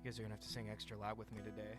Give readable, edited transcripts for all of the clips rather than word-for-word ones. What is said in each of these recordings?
guys are gonna have to sing extra loud with me today.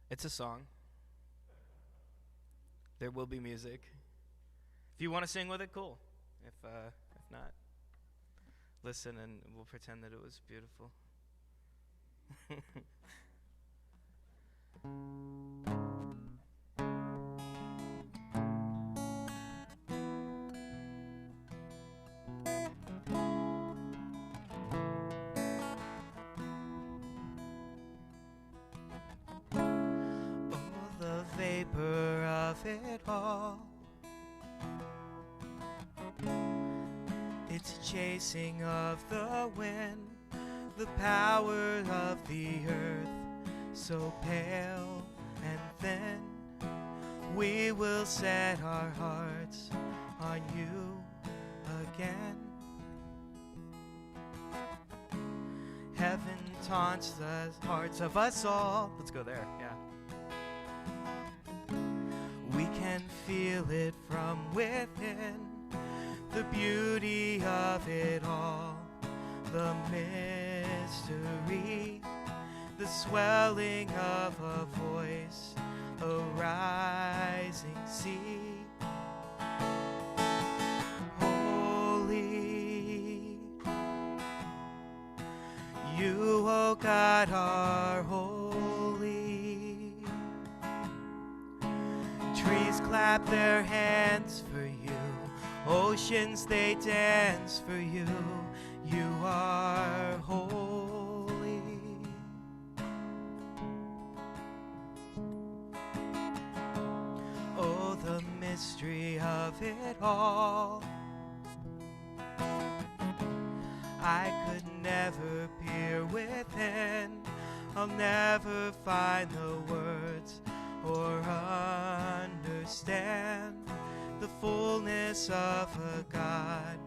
It's a song. There will be music. If you want to sing with it, cool. If not, listen and we'll pretend that it was beautiful. Vapor of it all, it's a chasing of the wind, the power of the earth, so pale and thin. We will set our hearts on you again. Heaven taunts the hearts of us all. Let's go there, yeah. We can feel it from within, the beauty of it all, the mystery, the swelling of a voice, a rising sea. Holy, you, O God, are holy. Trees clap their hands for you, oceans they dance for you. You are holy. Oh, the mystery of it all. I could never peer within, I'll never find the words or understand the fullness of a God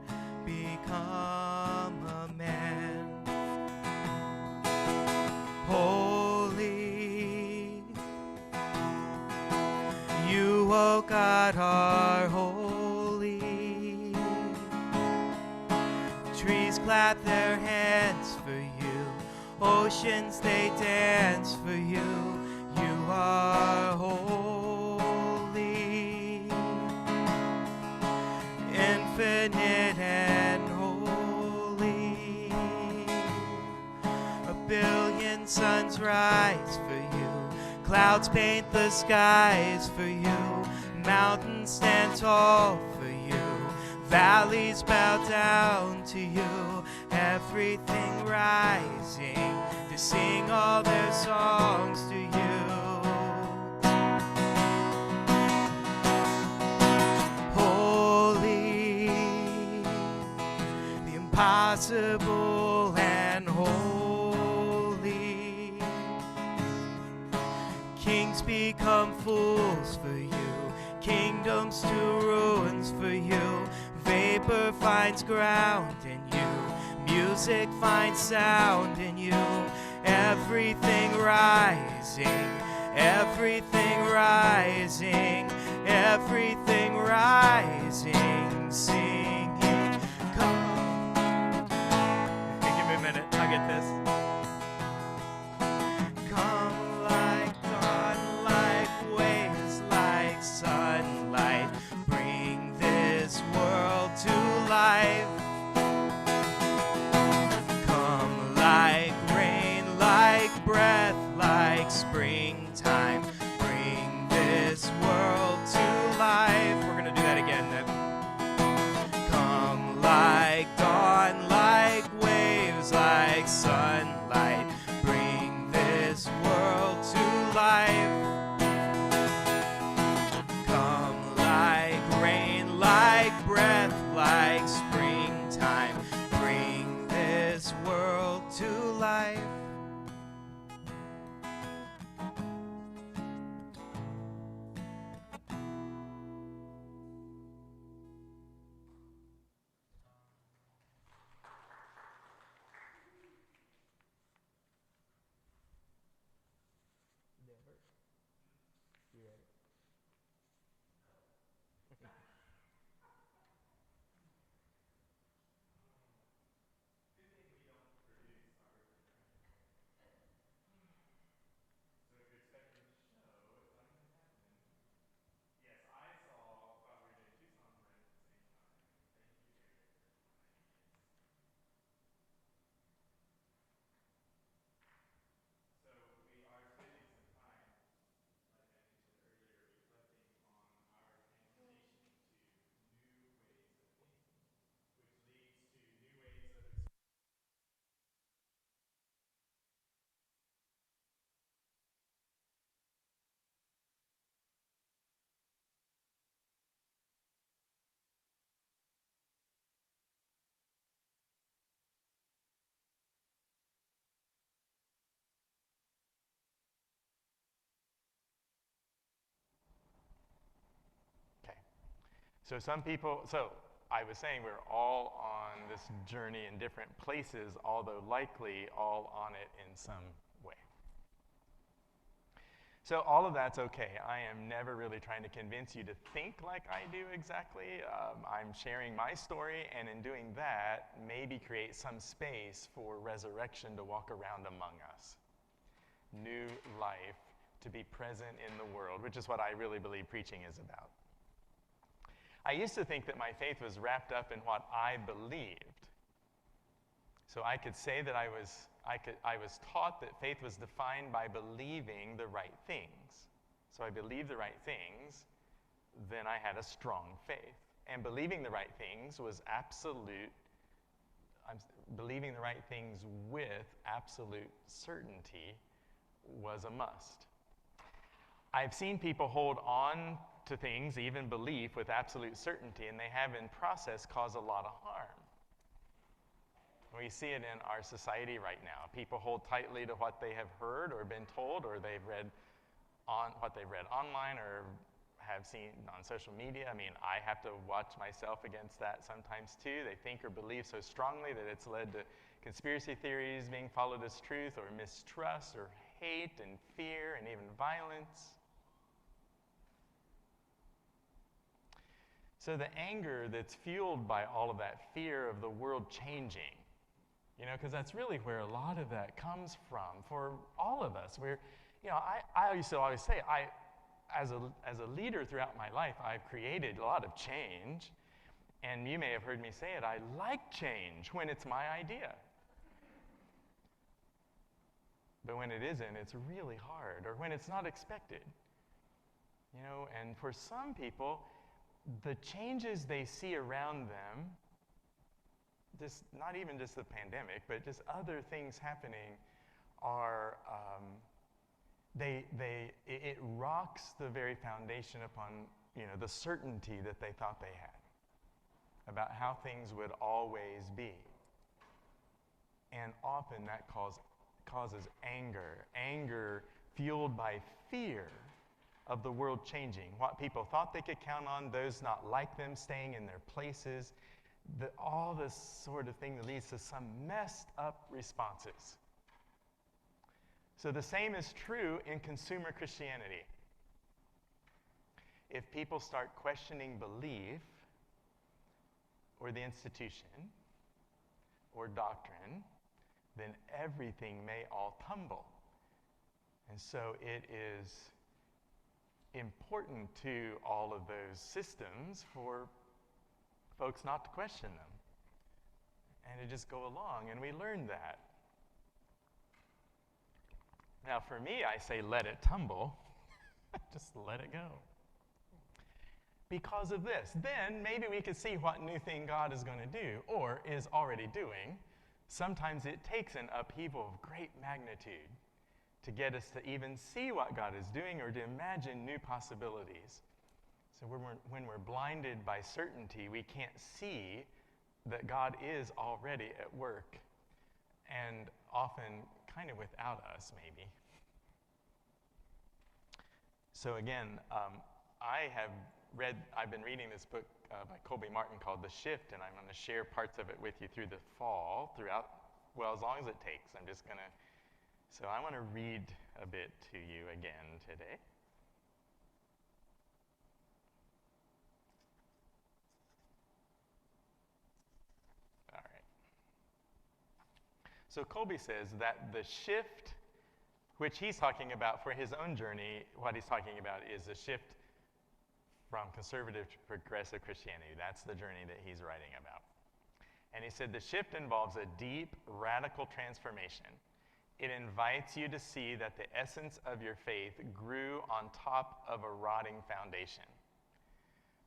become a man. Holy, you, O God, are holy. Trees clap their hands for you, oceans they dance for you. You are holy, infinite and holy. A billion suns rise for you, clouds paint the skies for you, mountains stand tall for you, valleys bow down to you, everything rising to sing all their songs to you. Holy, the impossible and holy. Kings become fools for you, kingdoms to ruins for you. Vapor finds ground in you, music finds sound in you. Everything rising, everything rising, everything rising, singing. Come. Okay, give me a minute, I'll get this. Come like dawn, like waves, like sunlight. Bring this world to life. Come like rain, like breath, like springtime. Bring this world to life. We're gonna do that again. Come like dawn, like waves, like sunlight. Bring this world to life. Come like rain, like breath, like springtime. Bring this world to life. So I was saying we're all on this journey in different places, although likely all on it in some way. So all of that's okay. I am never really trying to convince you to think like I do exactly. I'm sharing my story, and in doing that, maybe create some space for resurrection to walk around among us. New life to be present in the world, which is what I really believe preaching is about. I used to think that my faith was wrapped up in what I believed. So I could say that I was taught that faith was defined by believing the right things. So I believed the right things, then I had a strong faith. And believing the right things was believing the right things with absolute certainty was a must. I've seen people hold on to things, even belief, with absolute certainty, and they have in process caused a lot of harm. We see it in our society right now. People hold tightly to what they have heard or been told, or they've read on what they've read online or have seen on social media. I mean, I have to watch myself against that sometimes too. They think or believe so strongly that it's led to conspiracy theories being followed as truth, or mistrust, or hate and fear, and even violence. So the anger that's fueled by all of that fear of the world changing, because that's really where a lot of that comes from for all of us. I used to always say, as a leader throughout my life, I've created a lot of change, and you may have heard me say it, I like change when it's my idea. But when it isn't, it's really hard, or when it's not expected. And for some people, the changes they see around them, not even just the pandemic, but just other things happening, are it rocks the very foundation upon the certainty that they thought they had about how things would always be. And often that causes anger fueled by fear of the world changing, what people thought they could count on, those not like them staying in their places, all this sort of thing that leads to some messed up responses. So the same is true in consumer Christianity. If people start questioning belief, or the institution, or doctrine, then everything may all tumble. And so it is important to all of those systems for folks not to question them and to just go along, and we learn that. Now for me, I say let it tumble. Just let it go. Because of this, then maybe we could see what new thing God is going to do, or is already doing. Sometimes it takes an upheaval of great magnitude to get us to even see what God is doing, or to imagine new possibilities. So when we're blinded by certainty, we can't see that God is already at work, and often kind of without us, maybe. So again, I've been reading this book by Colby Martin called The Shift, and I'm going to share parts of it with you through the fall, as long as it takes. So I want to read a bit to you again today. All right. So Colby says that the shift, which he's talking about for his own journey, what he's talking about is a shift from conservative to progressive Christianity. That's the journey that he's writing about. And he said the shift involves a deep, radical transformation. It invites you to see that the essence of your faith grew on top of a rotting foundation.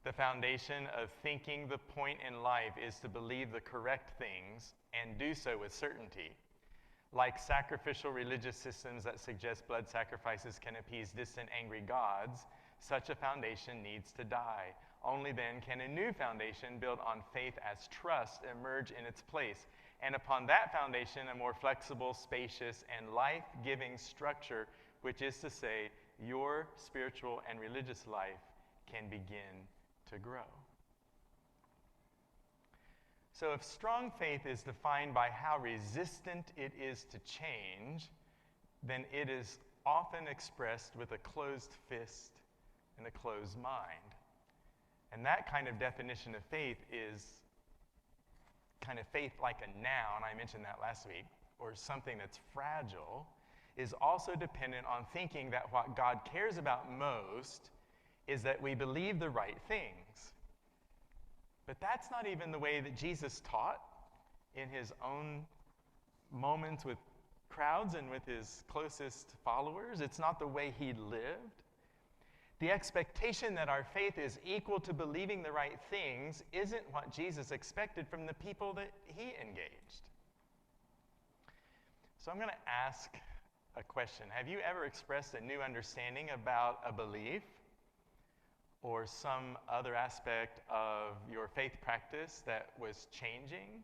The foundation of thinking the point in life is to believe the correct things and do so with certainty. Like sacrificial religious systems that suggest blood sacrifices can appease distant, angry gods, such a foundation needs to die. Only then can a new foundation built on faith as trust emerge in its place. And upon that foundation, a more flexible, spacious, and life-giving structure, which is to say, your spiritual and religious life, can begin to grow. So if strong faith is defined by how resistant it is to change, then it is often expressed with a closed fist and a closed mind. And that kind of definition of faith is kind of faith like a noun, I mentioned that last week, or something that's fragile, is also dependent on thinking that what God cares about most is that we believe the right things. But that's not even the way that Jesus taught in his own moments with crowds and with his closest followers. It's not the way he lived. The expectation that our faith is equal to believing the right things isn't what Jesus expected from the people that he engaged. So I'm going to ask a question. Have you ever expressed a new understanding about a belief or some other aspect of your faith practice that was changing,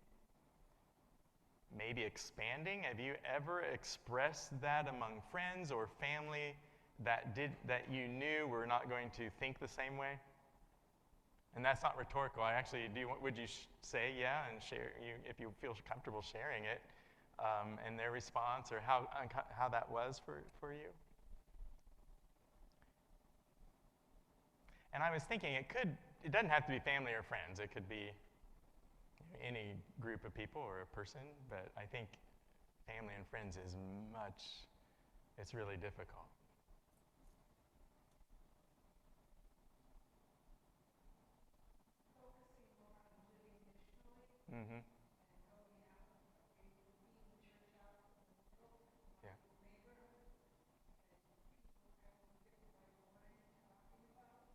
maybe expanding? Have you ever expressed that among friends or family that you knew were not going to think the same way? And that's not rhetorical. Would you say yeah and share if you feel comfortable sharing it, and their response or how that was for you? And I was thinking it doesn't have to be family or friends. It could be any group of people or a person, but I think family and friends it's really difficult. Mm-hmm. Yeah.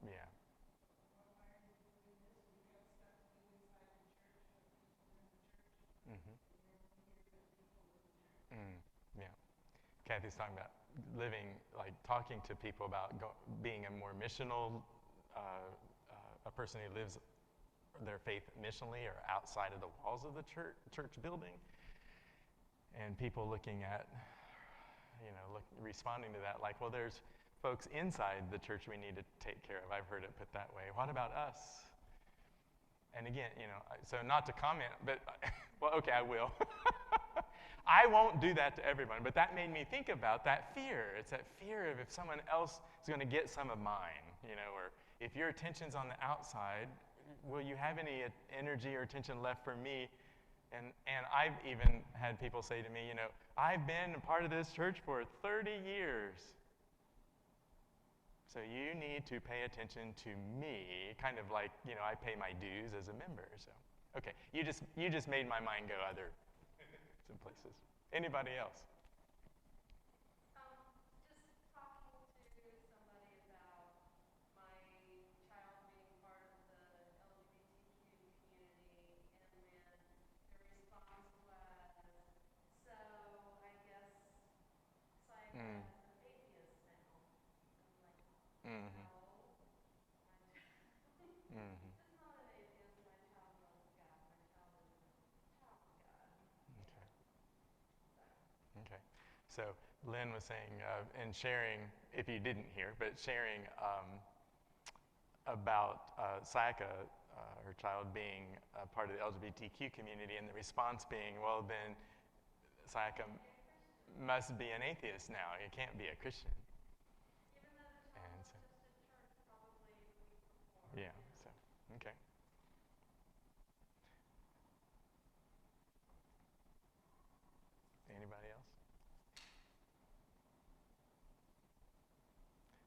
Yeah. Mm-hmm. Yeah. Kathy's talking about living, like talking to people about being a more missional, a person who lives their faith missionally or outside of the walls of the church building. And people looking at, responding to that like, well, there's folks inside the church we need to take care of. I've heard it put that way. What about us? And again, so not to comment, but, well, okay, I will. I won't do that to everyone, but that made me think about that fear. It's that fear of if someone else is going to get some of mine, or if your attention's on the outside, will you have any energy or attention left for me? And I've even had people say to me, I've been a part of this church for 30 years. So you need to pay attention to me, kind of like, I pay my dues as a member. So, okay, you just made my mind go some places. Anybody else? Just talking to somebody about my child being part of the LGBTQ community, and then the response was, so I guess Sayaka's an atheist now. I'm like, Mm-hmm. no, Mm-hmm. it's not an atheist. My child loves God. My child is a child of God. Okay. Okay. So Lynn was saying, and sharing, if you didn't hear, but sharing about Sayaka, her child being a part of the LGBTQ community, and the response being, well, then Sayaka must be an atheist now. It can't be a Christian. Even though the child was just at church probably a week before. Yeah, so, okay. Anybody else?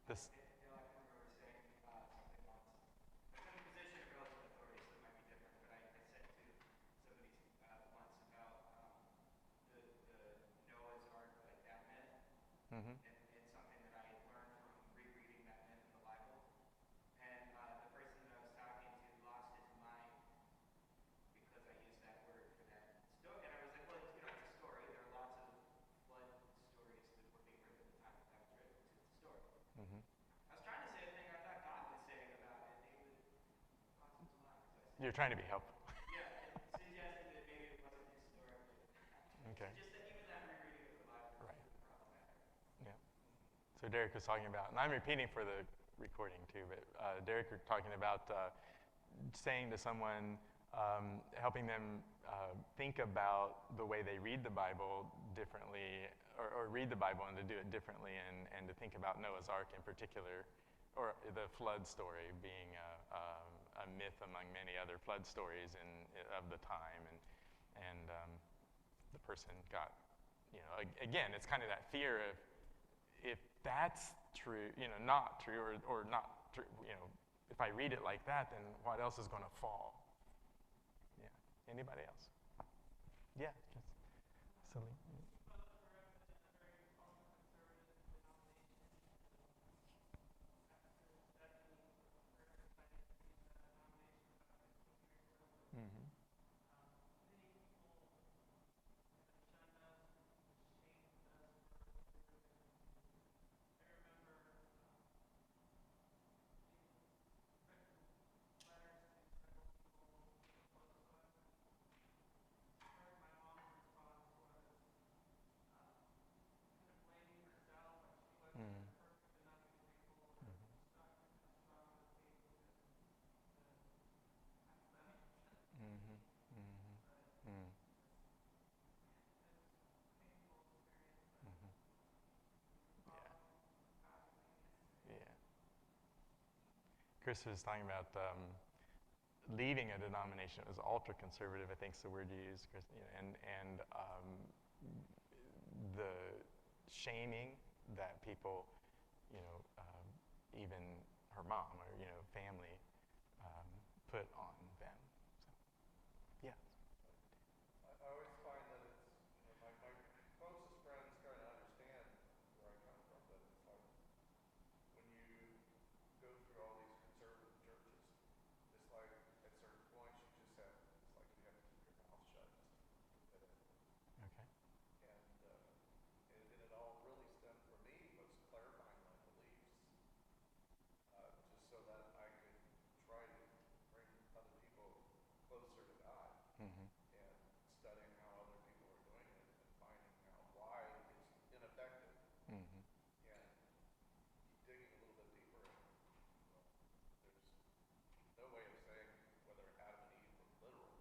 This. I can remember saying something once. I was in a position of relative authority, so it might be different, but I said to somebody once about the Noah's Ark, like that myth, Mm-hmm. and something that I had learned from rereading that myth in the Bible. And the person that I was talking to lost his mind because I used that word for that story. And I was like, well, it's a story. There are lots of flood stories that were being written at the time that was written to the story. Mm-hmm. I was trying to say a thing I thought God was saying about it, and he would cause him to laugh. You're trying to be helpful. Yeah, suggesting that maybe it wasn't historically. Okay. Just that even that rereading of the Bible Right. is problematic. Yeah. So Derek was talking about, and I'm repeating for the recording too, but Derek was talking about saying to someone, helping them think about the way they read the Bible differently, or read the Bible and to do it differently, and to think about Noah's Ark in particular, or the flood story being a myth among many other flood stories of the time, and the person got, again, it's kind of that fear of, if that's true, not true, or not true, if I read it like that, then what else is going to fall? Yeah. Anybody else? Yeah. Just silly. Mm-hmm. Yeah. Chris was talking about leaving a denomination. It was ultra-conservative, I think is the word you used, Chris. And the shaming that people, even her mom or, family put on them. So, yeah. I always find that it's, my closest friends kind of understand where I come from, but it's like when you go through all these conservative churches, it's like at certain points you just have, it's like you have to keep your mouth shut just to fit in. Okay. And it all really stemmed for me was clarifying my beliefs, just so that I could try to bring other people closer to God. Mm-hmm. And studying how other people are doing it and finding out why it's ineffective. Mm-hmm. And digging a little bit deeper. Well, there's no way of saying whether Adam and Eve were literal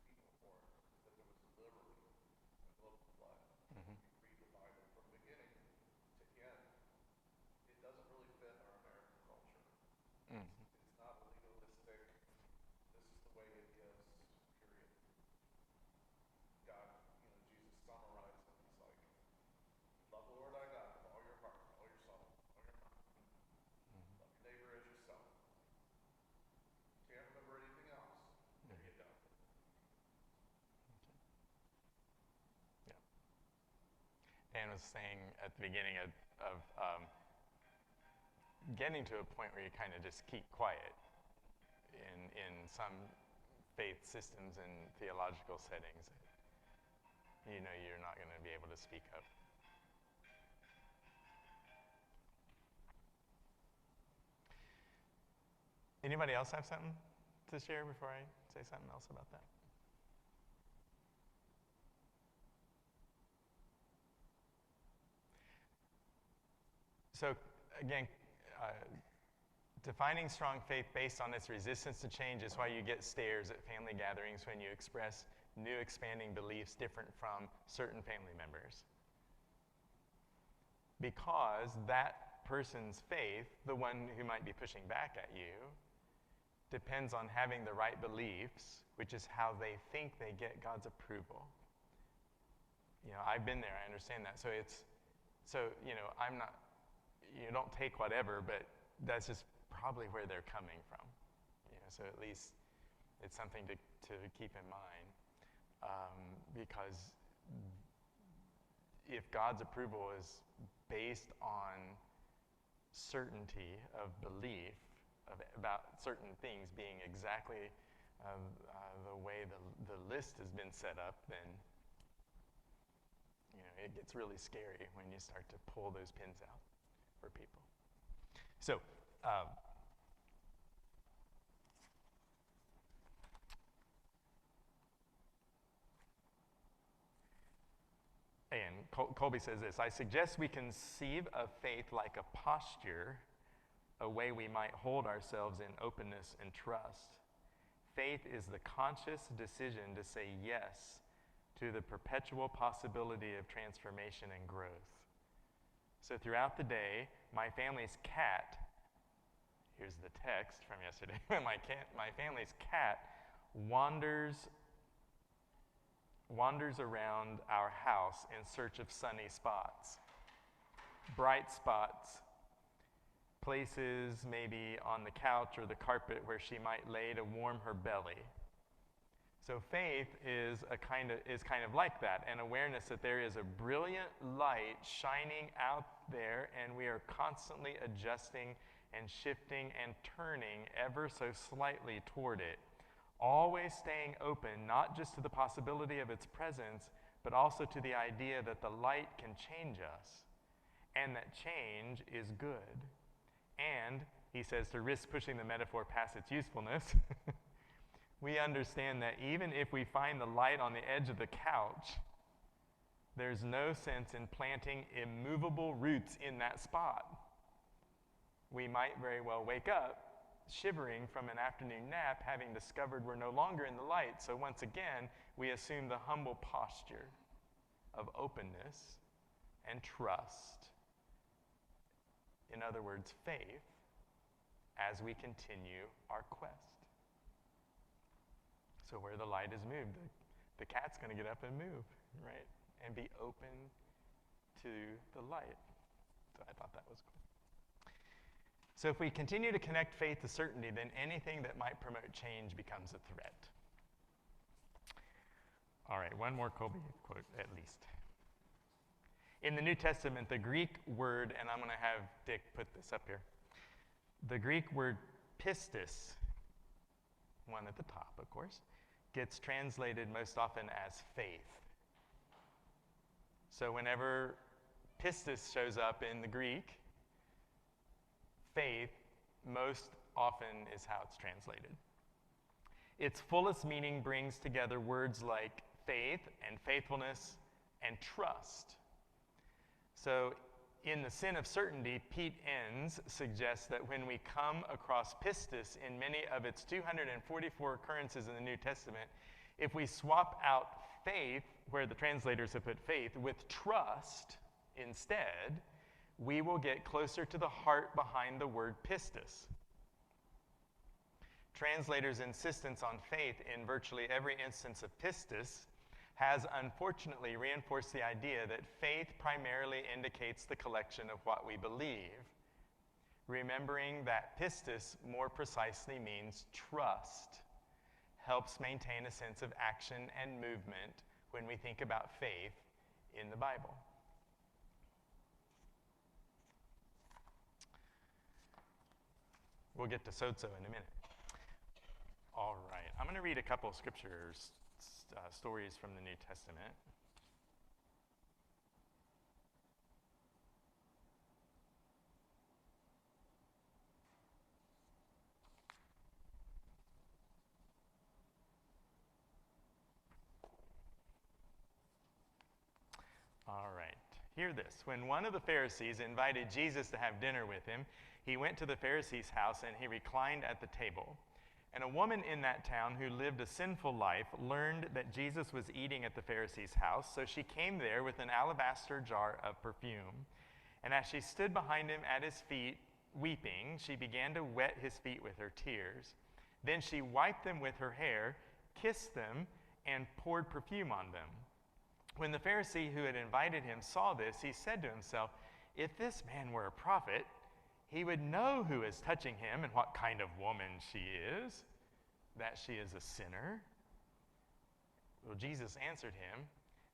people or that there was literally a global flood. Mm-hmm. If you read the Bible from beginning to end, it doesn't really fit our American culture. Mm-hmm. It's not a legalistic, this is the way it is, period. God, Jesus summarized it. He's like, love the Lord thy God with all your heart, all your soul, all your mind. Mm-hmm. Love your neighbor as yourself. Can't remember anything else. There you go. Yeah. Dan was saying at the beginning of getting to a point where you kind of just keep quiet in some faith systems and theological settings. You're not going to be able to speak up. Anybody else have something to share before I say something else about that? So again, defining strong faith based on its resistance to change is why you get stares at family gatherings when you express new expanding beliefs different from certain family members. Because that person's faith, the one who might be pushing back at you, depends on having the right beliefs, which is how they think they get God's approval. I've been there, I understand that. I'm not, don't take whatever, but that's just probably where they're coming from. So at least it's something to keep in mind. Because if God's approval is based on certainty of belief about certain things being exactly the way the list has been set up, then it gets really scary when you start to pull those pins out for people. So, and Colby says this, I suggest we conceive of faith like a posture, a way we might hold ourselves in openness and trust. Faith is the conscious decision to say yes to the perpetual possibility of transformation and growth. So throughout the day, my family's cat, here's the text from yesterday, my family's cat wanders around our house in search of sunny spots, bright spots, places maybe on the couch or the carpet where she might lay to warm her belly. So faith is kind of like that, an awareness that there is a brilliant light shining out there, and we are constantly adjusting and shifting and turning ever so slightly toward it, always staying open not just to the possibility of its presence, but also to the idea that the light can change us, and that change is good. And, he says, to risk pushing the metaphor past its usefulness, we understand that even if we find the light on the edge of the couch, there's no sense in planting immovable roots in that spot. We might very well wake up shivering from an afternoon nap, having discovered we're no longer in the light. So once again, we assume the humble posture of openness and trust. In other words, faith, as we continue our quest. So where the light is moved, the cat's going to get up and move, right? And be open to the light. So I thought that was cool. So if we continue to connect faith to certainty, then anything that might promote change becomes a threat. All right, one more Kolbe quote at least. In the New Testament, the Greek word, and I'm going to have Dick put this up here, the Greek word pistis, one at the top, of course, gets translated most often as faith. So whenever pistis shows up in the Greek, faith most often is how it's translated. Its fullest meaning brings together words like faith and faithfulness and trust. So in The Sin of Certainty, Pete Enns suggests that when we come across pistis in many of its 244 occurrences in the New Testament, if we swap out faith, where the translators have put faith, with trust instead, we will get closer to the heart behind the word pistis. Translators' insistence on faith in virtually every instance of pistis has unfortunately reinforced the idea that faith primarily indicates the collection of what we believe, remembering that pistis more precisely means trust, helps maintain a sense of action and movement when we think about faith in the Bible. We'll get to sozo in a minute. All right, I'm going to read a couple of scriptures, stories from the New Testament. All right, hear this. When one of the Pharisees invited Jesus to have dinner with him, he went to the Pharisee's house and he reclined at the table. And a woman in that town who lived a sinful life learned that Jesus was eating at the Pharisee's house, so she came there with an alabaster jar of perfume. And as she stood behind him at his feet, weeping, she began to wet his feet with her tears. Then she wiped them with her hair, kissed them, and poured perfume on them. When the Pharisee who had invited him saw this, he said to himself, "If this man were a prophet, he would know who is touching him and what kind of woman she is, that she is a sinner." Well, Jesus answered him,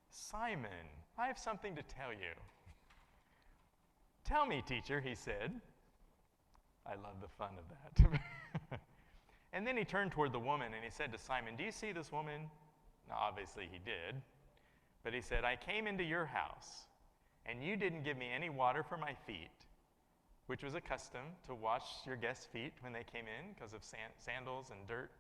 "Simon, I have something to tell you." "Tell me, teacher," he said. I love the fun of that. And then he turned toward the woman and he said to Simon, "Do you see this woman?" Now, obviously he did. But he said, "I came into your house, and you didn't give me any water for my feet," which was a custom to wash your guests' feet when they came in because of sandals and dirt.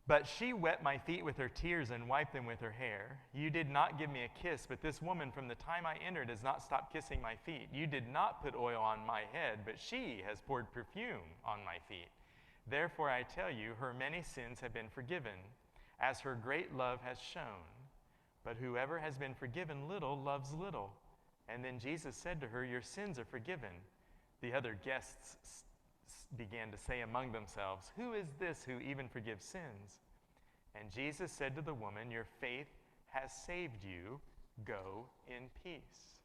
"But she wet my feet with her tears and wiped them with her hair. You did not give me a kiss, but this woman from the time I entered has not stopped kissing my feet. You did not put oil on my head, but she has poured perfume on my feet. Therefore I tell you, her many sins have been forgiven, as her great love has shown. But whoever has been forgiven little loves little. And then Jesus said to her, your sins are forgiven. The other guests began to say among themselves, who is this who even forgives sins? And Jesus said to the woman, your faith has saved you. Go in peace.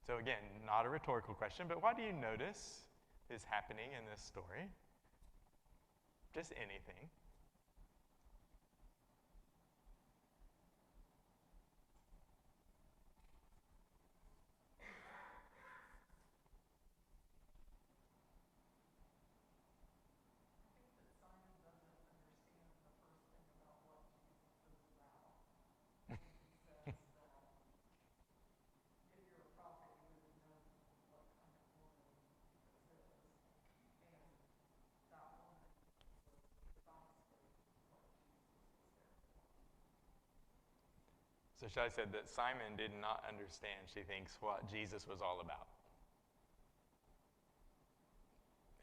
So again, not a rhetorical question, but what do you notice is happening in this story? Just anything. So Shai said that Simon did not understand, she thinks, what Jesus was all about.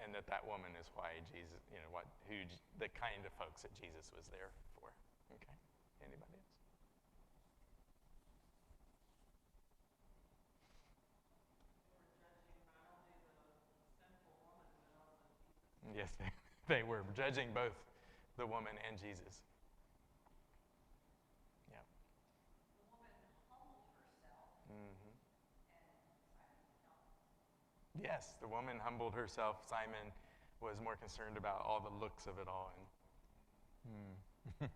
And that woman is why Jesus, the kind of folks that Jesus was there for. Okay, anybody else? Yes, they were judging both the woman and Jesus. Yeah. The woman humbled herself. Mm-hmm. And Simon not. Yes, the woman humbled herself. Simon was more concerned about all the looks of it all. And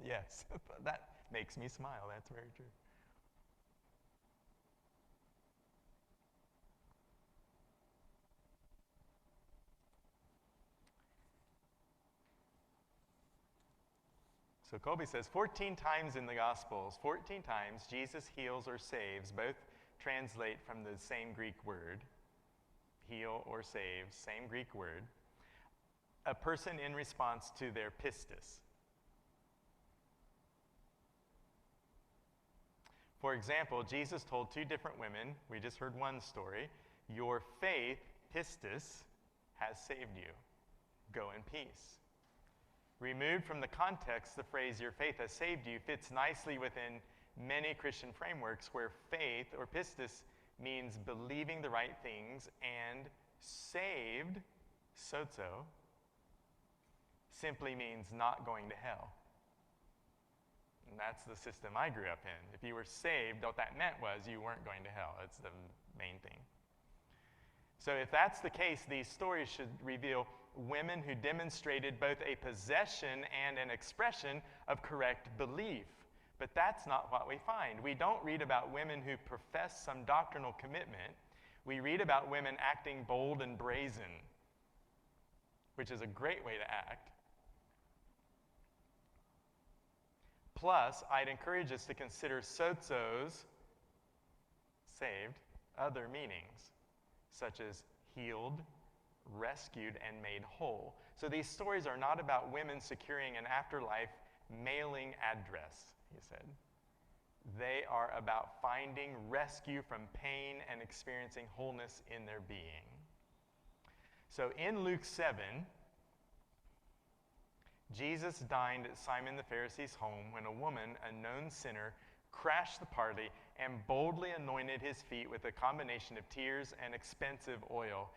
yes, that makes me smile. That's very true. So Colby says 14 times in the Gospels, 14 times Jesus heals or saves. Both translate from the same Greek word. Heal or save, same Greek word. A person in response to their pistis. For example, Jesus told two different women, we just heard one story, your faith, pistis, has saved you. Go in peace. Removed from the context, the phrase, your faith has saved you, fits nicely within many Christian frameworks where faith, or pistis, means believing the right things, and saved, sozo, simply means not going to hell. And that's the system I grew up in. If you were saved, what that meant was you weren't going to hell. That's the main thing. So if that's the case, these stories should reveal women who demonstrated both a possession and an expression of correct belief. But that's not what we find. We don't read about women who profess some doctrinal commitment. We read about women acting bold and brazen, which is a great way to act. Plus, I'd encourage us to consider sozo's, saved, other meanings, such as healed, rescued, and made whole. So these stories are not about women securing an afterlife mailing address, he said. They are about finding rescue from pain and experiencing wholeness in their being. So in Luke 7, Jesus dined at Simon the Pharisee's home when a woman, a known sinner, crashed the party and boldly anointed his feet with a combination of tears and expensive oil.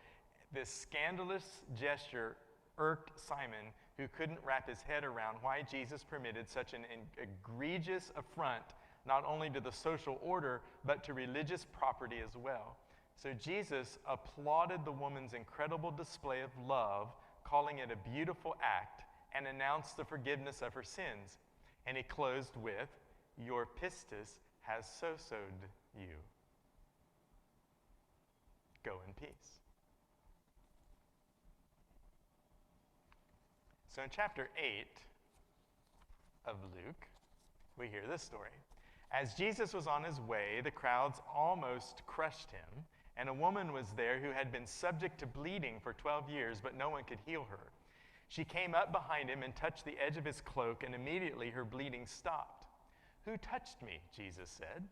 This scandalous gesture irked Simon, who couldn't wrap his head around why Jesus permitted such an egregious affront not only to the social order, but to religious property as well. So Jesus applauded the woman's incredible display of love, calling it a beautiful act, and announced the forgiveness of her sins. And he closed with, your pistis has sozoed you. Go in peace. So in chapter 8 of Luke, we hear this story. As Jesus was on his way, the crowds almost crushed him, and a woman was there who had been subject to bleeding for 12 years, but no one could heal her. She came up behind him and touched the edge of his cloak, and immediately her bleeding stopped. Who touched me? Jesus said.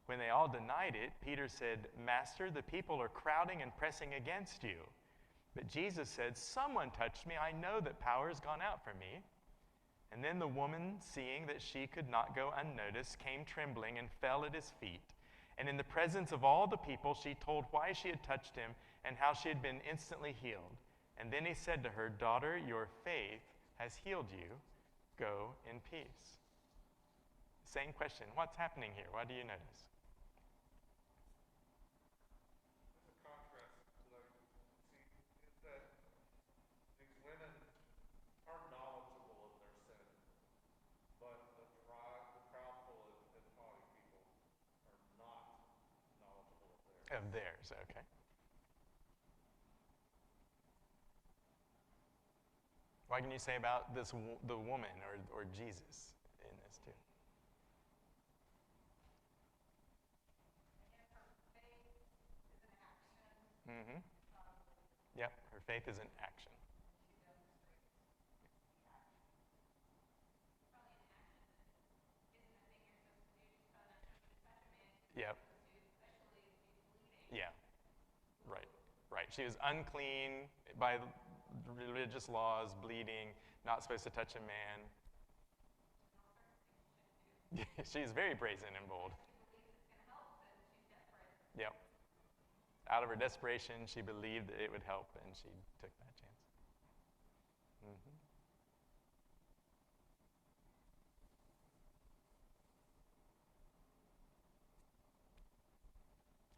When they all denied it, Peter said, Master, the people are crowding and pressing against you. But Jesus said, "Someone touched me. I know that power has gone out from me." And then the woman, seeing that she could not go unnoticed, came trembling and fell at his feet. And in the presence of all the people, she told why she had touched him and how she had been instantly healed. And then he said to her, "Daughter, your faith has healed you. Go in peace." Same question. What's happening here? What do you notice? There's a contrast that I see is that these women are knowledgeable of their sin, but the proudful and haughty people are not knowledgeable of theirs. Of theirs, okay. What can you say about this the woman or Jesus in this too? I guess her faith is an action. Mm-hmm. Yep, her faith is an action. She demonstrates the action. Probably an action that isn't a thing you're supposed to do. She's probably not supposed to touch a man. She's Yep. supposed to, especially if he's bleeding. Yeah, right, right. She was unclean by religious laws, bleeding, not supposed to touch a man. She's very brazen and bold. She believes it's going to help, and she's desperate. Yep. Out of her desperation, she believed that it would help, and she took that chance. Mm-hmm.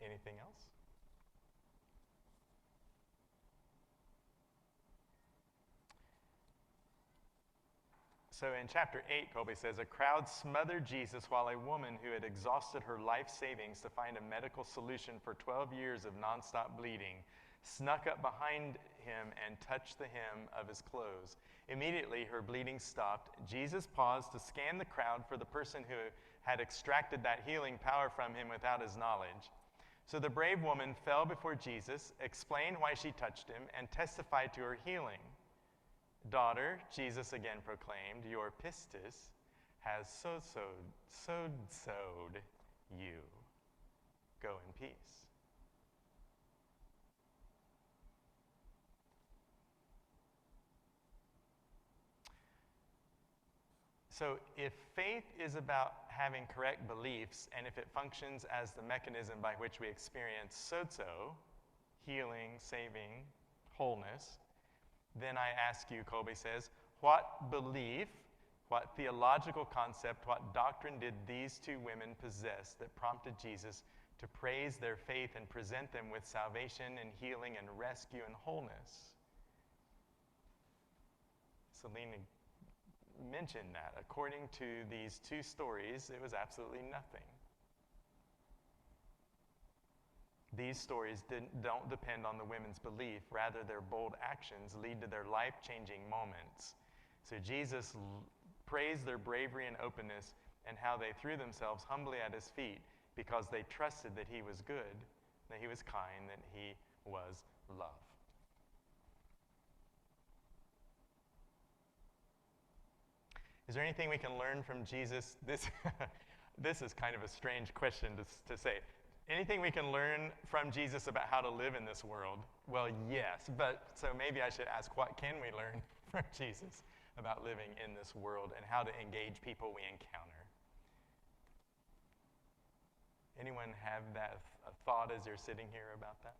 Anything else? So in chapter 8, Colby says, a crowd smothered Jesus while a woman who had exhausted her life savings to find a medical solution for 12 years of nonstop bleeding snuck up behind him and touched the hem of his clothes. Immediately, her bleeding stopped. Jesus paused to scan the crowd for the person who had extracted that healing power from him without his knowledge. So the brave woman fell before Jesus, explained why she touched him, and testified to her healing. "Daughter," Jesus again proclaimed, "your pistis has sowed you. Go in peace." So if faith is about having correct beliefs, and if it functions as the mechanism by which we experience sozo, healing, saving, wholeness, then I ask you, Colby says, what belief, what theological concept, what doctrine did these two women possess that prompted Jesus to praise their faith and present them with salvation and healing and rescue and wholeness? Selena mentioned that. According to these two stories, it was absolutely nothing. These stories don't depend on the women's belief. Rather, their bold actions lead to their life-changing moments. So Jesus praised their bravery and openness and how they threw themselves humbly at his feet because they trusted that he was good, that he was kind, that he was love. Is there anything we can learn from Jesus? This is kind of a strange question to say. Anything we can learn from Jesus about how to live in this world? Well, yes, but so maybe I should ask, what can we learn from Jesus about living in this world and how to engage people we encounter? Anyone have that a thought as you're sitting here about that?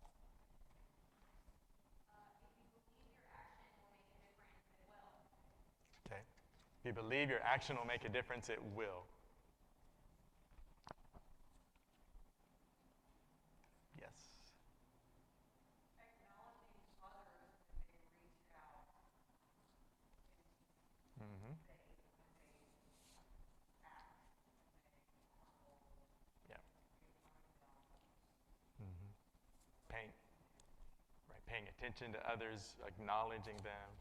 If you believe your action will make a difference, it will. Yes. Acknowledging others when they reach out in Mm-hmm. faith, when they act, when they are bold, Yeah. being kind to others. Mm-hmm. Paying attention to others, acknowledging them.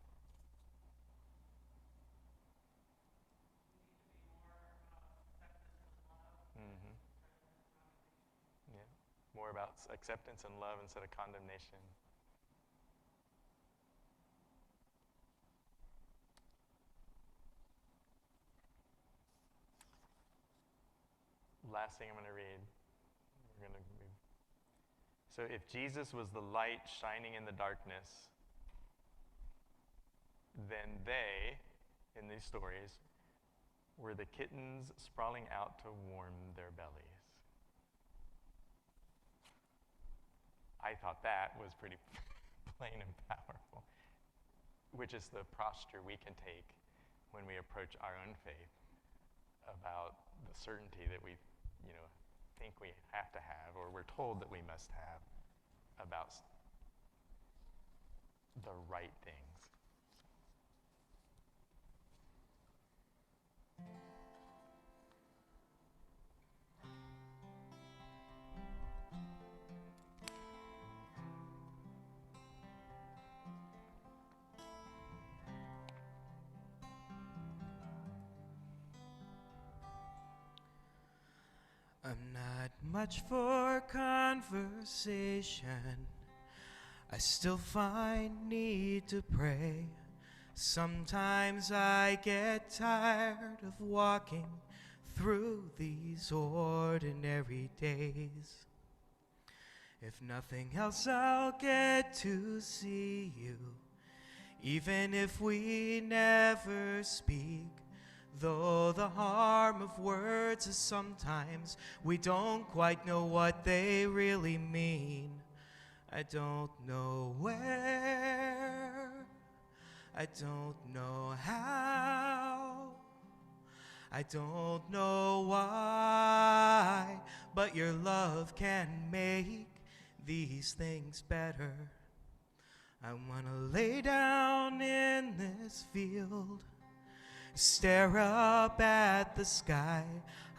Mm-hmm. Yeah. More about acceptance and love instead of condemnation. Last thing I'm going to read. We're going to move. So if Jesus was the light shining in the darkness, then they, in these stories, were the kittens sprawling out to warm their bellies. I thought that was pretty plain and powerful, which is the posture we can take when we approach our own faith about the certainty that we, think we have to have, or we're told that we must have about the right things. I'm not much for conversation. I still find need to pray. Sometimes I get tired of walking through these ordinary days. If nothing else, I'll get to see you, even if we never speak. Though the harm of words is sometimes we don't quite know what they really mean. I don't know where, I don't know how, I don't know why, but your love can make these things better. I wanna lay down in this field, stare up at the sky.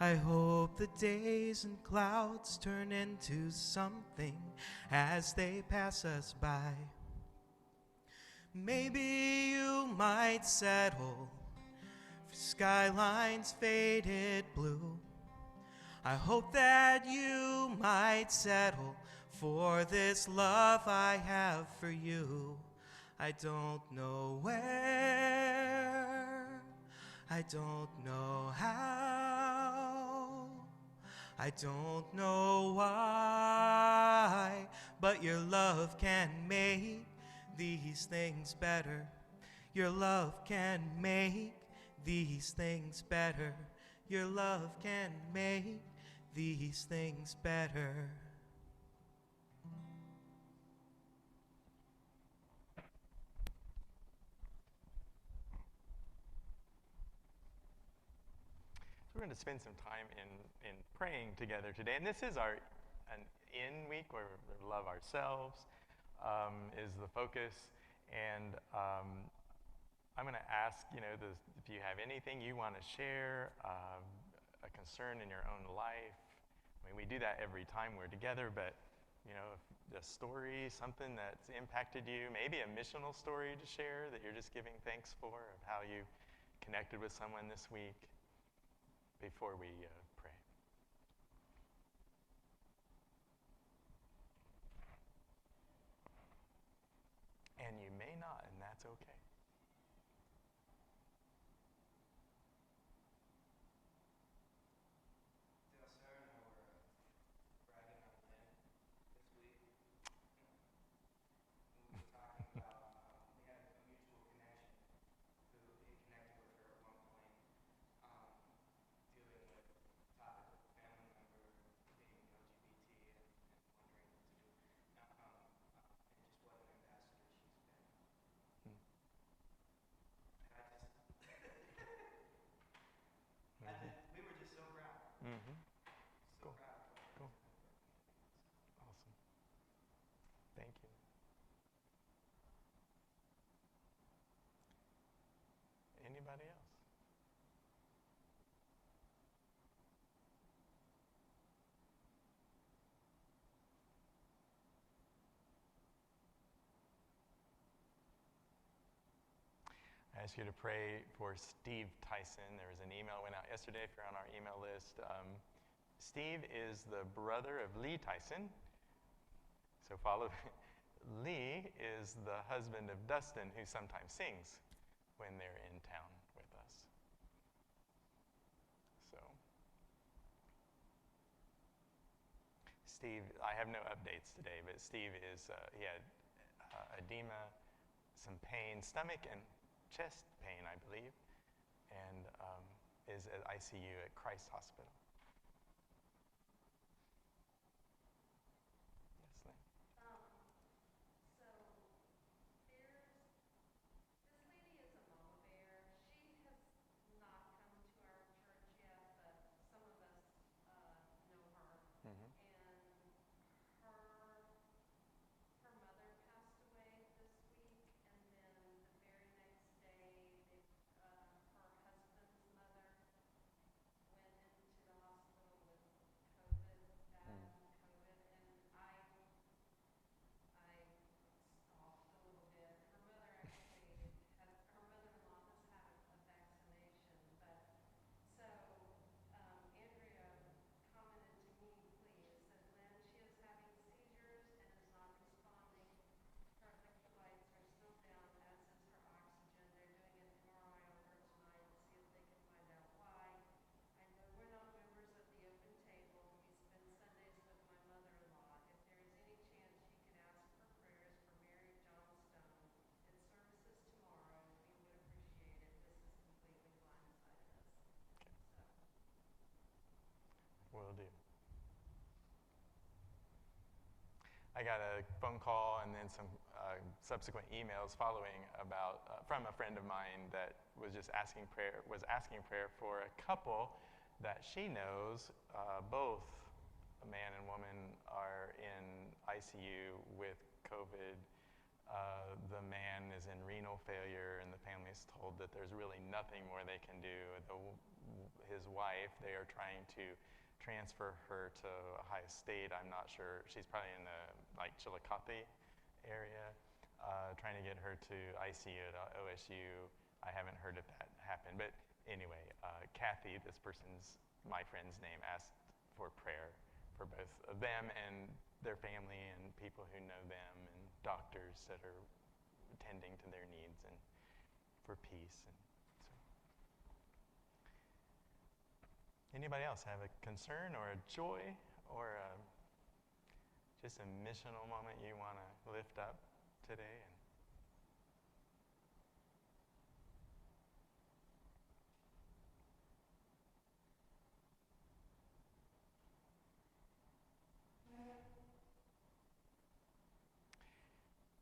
I hope the days and clouds turn into something as they pass us by. Maybe you might settle for skylines faded blue. I hope that you might settle for this love I have for you. I don't know where, I don't know how, I don't know why, but your love can make these things better. Your love can make these things better. Your love can make these things better. We're going to spend some time in praying together today. And this is an in week where we love ourselves is the focus. And I'm going to ask, if you have anything you want to share, a concern in your own life. I mean, we do that every time we're together, but, a story, something that's impacted you, maybe a missional story to share that you're just giving thanks for, of how you connected with someone this week, before we pray. And you may not, and that's okay. Dale, Sarah and I were bragging on Lynn this week. And we were talking about, we had a mutual connection who he connected with her at one point, dealing with the topic of a family member being LGBT and wondering what to do. And just what an ambassador she's been. Hmm. And we were just so proud. Mm-hmm. So Cool. proud. Cool. Awesome. Thank you. Anybody else? I ask you to pray for Steve Tyson. There was an email went out yesterday if you're on our email list. Steve is the brother of Lee Tyson. So follow. Lee is the husband of Dustin, who sometimes sings when they're in town with us. So, Steve, I have no updates today, but Steve he had edema, some pain, stomach and chest pain, I believe, and is at ICU at Christ Hospital. Yes, Lynn. So there's this lady is a mama bear. She has not come to our church yet, but some of us know her. Mm-hmm. And her mother passed away this week, and then the very next day, her husband's mother went into the hospital with COVID, bad COVID, and I scoffed a little bit. Her mother actually her mother-in-law has had a vaccination, but so Andrea commented to me, please, said, Lynn, she is having seizures and is not responding. Her electrolytes are still down, as is her oxygen. They're doing an MRI on her tonight to see if they can find out why. I know we're not members of the open table. We spend Sundays with my mother-in-law. If there is any chance you could ask for prayers for Mary Johnstone. It's services tomorrow. We would appreciate it. This is completely blindsided us. So. Will do. I got a phone call and then some subsequent emails following about from a friend of mine that was just asking prayer for a couple that she knows. Both a man and woman are in ICU with COVID. The man is in renal failure, and the family's told that there's really nothing more they can do. His wife, they are trying to transfer her to Ohio State. I'm not sure. She's probably in the Chillicothe area, trying to get her to ICU at OSU. I haven't heard if that happened. But anyway, Kathy, my friend's name, asked for prayer for both of them and their family and people who know them and doctors that are tending to their needs and for peace. And anybody else have a concern or a joy or just a missional moment you want to lift up today?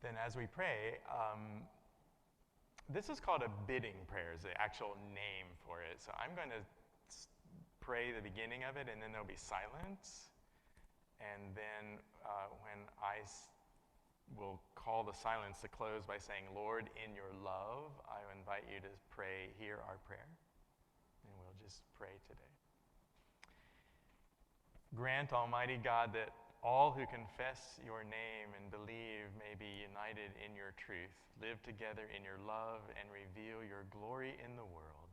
Then as we pray, this is called a bidding prayer, is the actual name for it. So I'm going to pray the beginning of it, and then there'll be silence. And then when I will call the silence to close by saying, Lord, in your love, I invite you to pray, hear our prayer. And we'll just pray today. Grant, Almighty God, that all who confess your name and believe may be united in your truth, live together in your love, and reveal your glory in the world.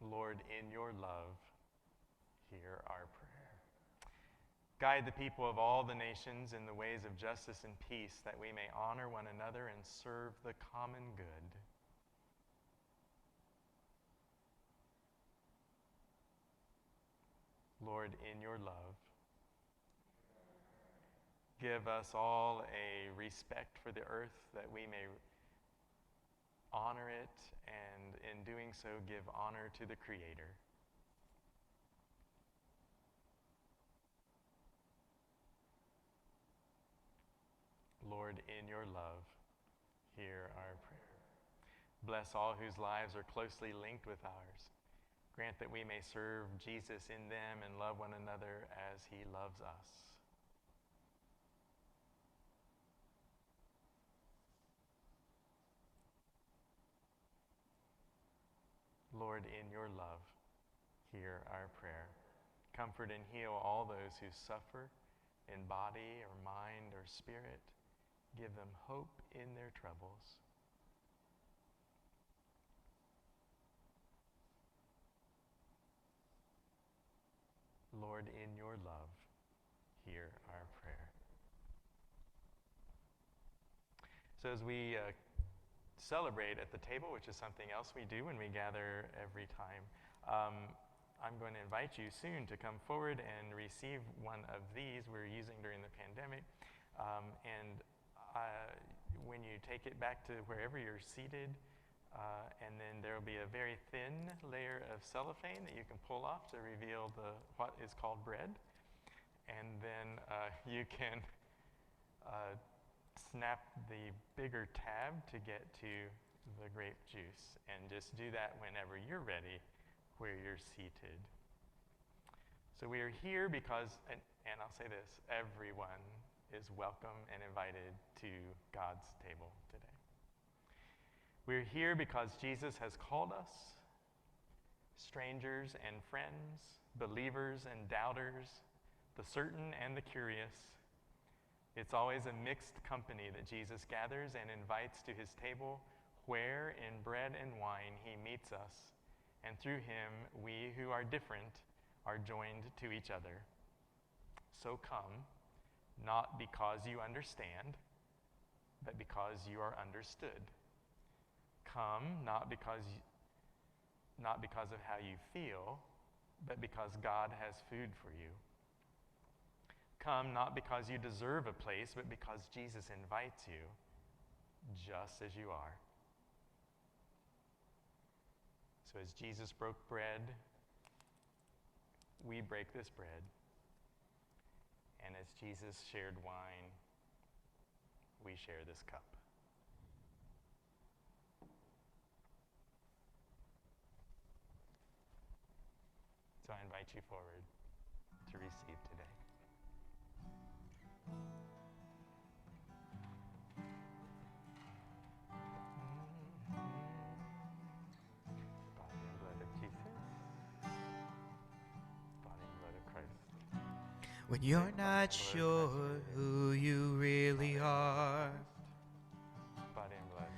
Lord, in your love, hear our prayer. Guide the people of all the nations in the ways of justice and peace, that we may honor one another and serve the common good. Lord, in your love, give us all a respect for the earth, that we may honor it, and in doing so, give honor to the Creator. Lord, in your love, hear our prayer. Bless all whose lives are closely linked with ours. Grant that we may serve Jesus in them and love one another as he loves us. Lord, in your love, hear our prayer. Comfort and heal all those who suffer in body or mind or spirit. Give them hope in their troubles. Lord, in your love, hear our prayer. So as we celebrate at the table, which is something else we do when we gather every time, I'm going to invite you soon to come forward and receive one of these we're using during the pandemic. When you take it back to wherever you're seated, and then there will be a very thin layer of cellophane that you can pull off to reveal what is called bread. And then you can snap the bigger tab to get to the grape juice. And just do that whenever you're ready, where you're seated. So we are here because, and I'll say this, everyone is welcome and invited to God's table today. We're here because Jesus has called us, strangers and friends, believers and doubters, the certain and the curious. It's always a mixed company that Jesus gathers and invites to his table, where in bread and wine he meets us, and through him we who are different are joined to each other. So come, not because you understand, but because you are understood. Come, not because of how you feel, but because God has food for you. Come, not because you deserve a place, but because Jesus invites you, just as you are. So as Jesus broke bread, we break this bread. And as Jesus shared wine, we share this cup. So I invite you forward to receive today. Body and blood of Jesus. Body and blood of Christ. When you're not sure who you really are, Body and blood of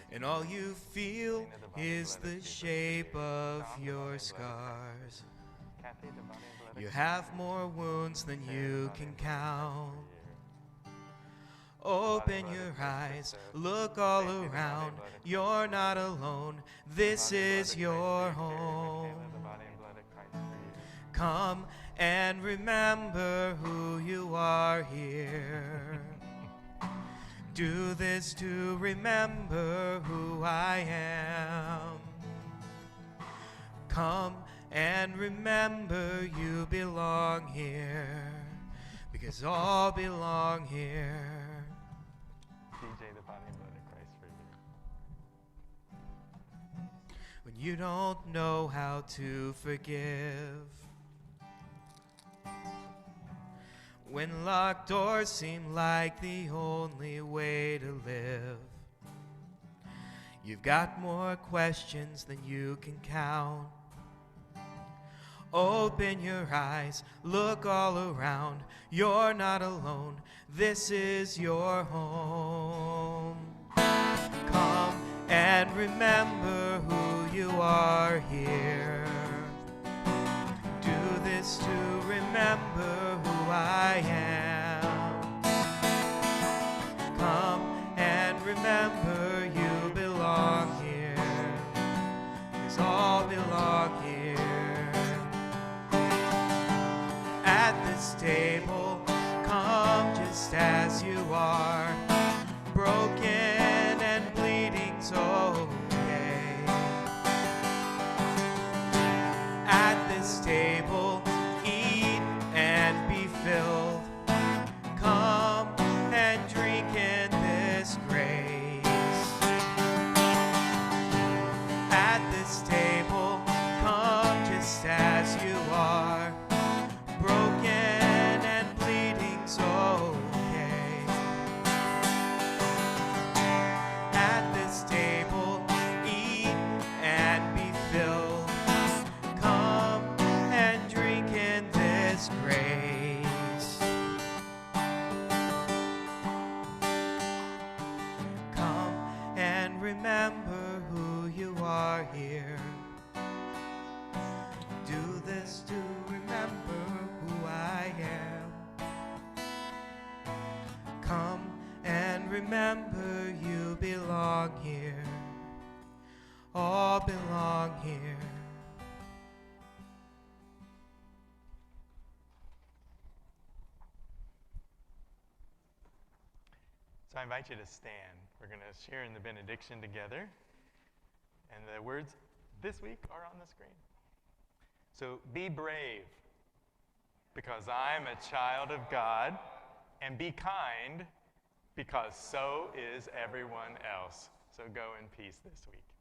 Jesus. and all you feel is the shape of your scars, Kathy, the body and blood of you Christ. have more wounds than Sarah, you the body can and blood of Christ count. for you. Open your eyes, look all around. You're not alone. This is your home. Come and remember who you are here. Do this to remember who I am. Come and remember you belong here, because all belong here. DJ, the body and blood of Christ for you. When you don't know how to forgive, when locked doors seem like the only way to live, you've got more questions than you can count. Open your eyes, look all around. You're not alone. This is your home. Come and remember who you are here. Do this to remember who I am. Come and remember you belong here, 'cause all belong here. At this table, come just as you are, broken and bleeding so okay. At this table, eat and be filled. Come and drink in this grace. At this table, come just as you are, broken and bleeding so okay. At this table, eat and be filled. Come and drink in this grace. Come and remember who you are here. Do this to remember who I am. Come and remember you belong here. All belong here. So I invite you to stand. We're going to share in the benediction together. And the words this week are on the screen. So be brave, because I'm a child of God, and be kind, because so is everyone else. So go in peace this week.